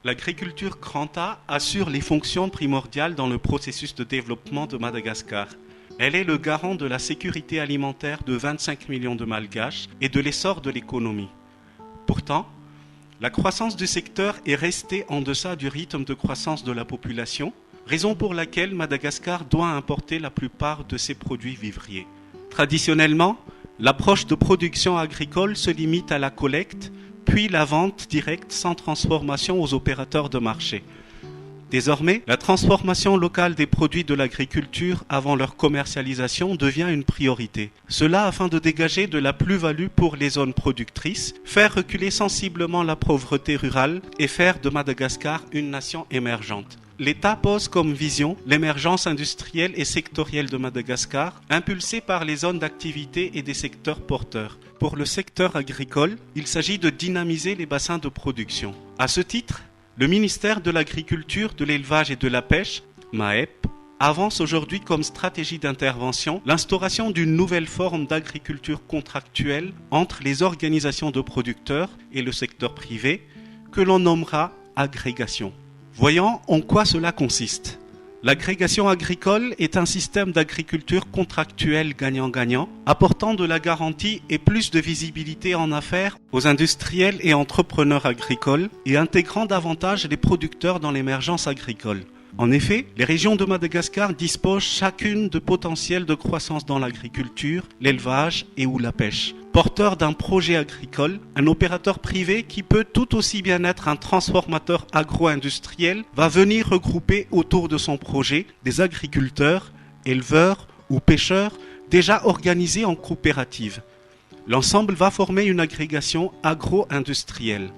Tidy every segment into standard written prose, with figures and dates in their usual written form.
L'agriculture Grand A assure les fonctions primordiales dans le processus de développement de Madagascar. Elle est le garant de la sécurité alimentaire de 25 millions de Malgaches et de l'essor de l'économie. Pourtant, la croissance du secteur est restée en deçà du rythme de croissance de la population, raison pour laquelle Madagascar doit importer la plupart de ses produits vivriers. Traditionnellement, l'approche de production agricole se limite à la collecte, puis la vente directe sans transformation aux opérateurs de marché. Désormais, la transformation locale des produits de l'agriculture avant leur commercialisation devient une priorité. Cela afin de dégager de la plus-value pour les zones productrices, faire reculer sensiblement la pauvreté rurale et faire de Madagascar une nation émergente. L'État pose comme vision l'émergence industrielle et sectorielle de Madagascar, impulsée par les zones d'activité et des secteurs porteurs. Pour le secteur agricole, il s'agit de dynamiser les bassins de production. À ce titre, le ministère de l'Agriculture, de l'Élevage et de la Pêche, MAEP, avance aujourd'hui comme stratégie d'intervention l'instauration d'une nouvelle forme d'agriculture contractuelle entre les organisations de producteurs et le secteur privé, que l'on nommera agrégation. Voyons en quoi cela consiste. L'agrégation agricole est un système d'agriculture contractuelle gagnant-gagnant, apportant de la garantie et plus de visibilité en affaires aux industriels et entrepreneurs agricoles et intégrant davantage les producteurs dans l'émergence agricole. En effet, les régions de Madagascar disposent chacune de potentiels de croissance dans l'agriculture, l'élevage et ou la pêche. Porteur d'un projet agricole, un opérateur privé qui peut tout aussi bien être un transformateur agro-industriel va venir regrouper autour de son projet des agriculteurs, éleveurs ou pêcheurs déjà organisés en coopérative. L'ensemble va former une agrégation agro-industrielle.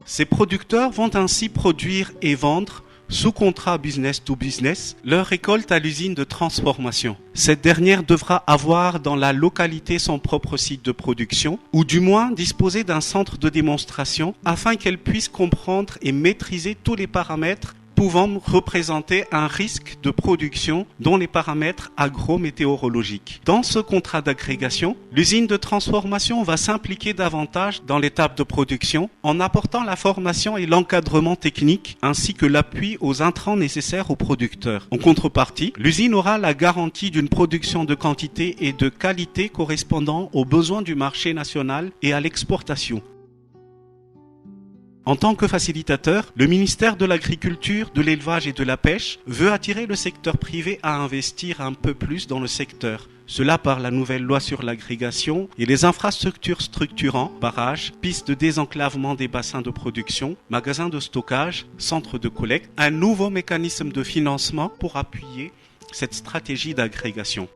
Ces producteurs vont ainsi produire et vendre, sous contrat business to business, leur récolte à l'usine de transformation. Cette dernière devra avoir dans la localité son propre site de production, ou du moins disposer d'un centre de démonstration afin qu'elle puisse comprendre et maîtriser tous les paramètres pouvant représenter un risque de production dont les paramètres agro-météorologiques. Dans ce contrat d'agrégation, l'usine de transformation va s'impliquer davantage dans l'étape de production en apportant la formation et l'encadrement technique ainsi que l'appui aux intrants nécessaires aux producteurs. En contrepartie, l'usine aura la garantie d'une production de quantité et de qualité correspondant aux besoins du marché national et à l'exportation. En tant que facilitateur, le ministère de l'Agriculture, de l'Élevage et de la Pêche veut attirer le secteur privé à investir un peu plus dans le secteur. Cela par la nouvelle loi sur l'agrégation et les infrastructures structurant, barrages, pistes de désenclavement des bassins de production, magasins de stockage, centres de collecte, un nouveau mécanisme de financement pour appuyer cette stratégie d'agrégation.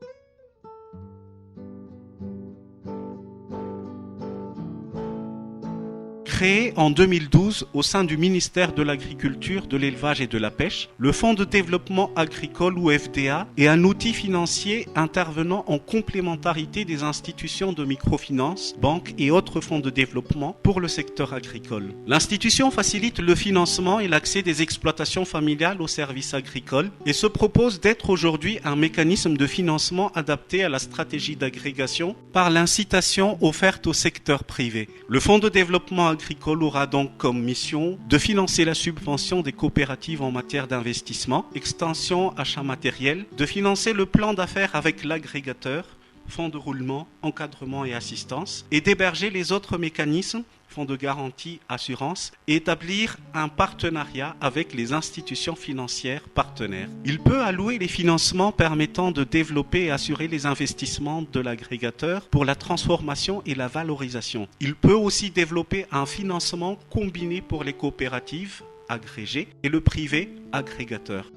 Créé en 2012 au sein du ministère de l'Agriculture, de l'Élevage et de la Pêche, le Fonds de développement agricole ou FDA est un outil financier intervenant en complémentarité des institutions de microfinance, banques et autres fonds de développement pour le secteur agricole. L'institution facilite le financement et l'accès des exploitations familiales aux services agricoles et se propose d'être aujourd'hui un mécanisme de financement adapté à la stratégie d'agrégation par l'incitation offerte au secteur privé. Le Fonds de développement agricole aura donc comme mission de financer la subvention des coopératives en matière d'investissement, extension, achat matériel, de financer le plan d'affaires avec l'agrégateur, fonds de roulement, encadrement et assistance, et d'héberger les autres mécanismes, fonds de garantie, assurance, et établir un partenariat avec les institutions financières partenaires. Il peut allouer les financements permettant de développer et assurer les investissements de l'agrégateur pour la transformation et la valorisation. Il peut aussi développer un financement combiné pour les coopératives agrégées et le privé agrégateur.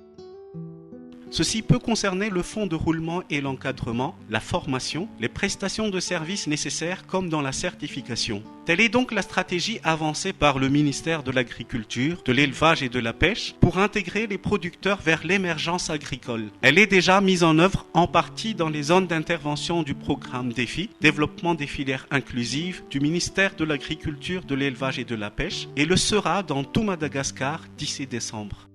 Ceci peut concerner le fonds de roulement et l'encadrement, la formation, les prestations de services nécessaires comme dans la certification. Telle est donc la stratégie avancée par le ministère de l'Agriculture, de l'Élevage et de la Pêche pour intégrer les producteurs vers l'émergence agricole. Elle est déjà mise en œuvre en partie dans les zones d'intervention du programme DEFI, développement des filières inclusives, du ministère de l'Agriculture, de l'Élevage et de la Pêche, et le sera dans tout Madagascar d'ici décembre.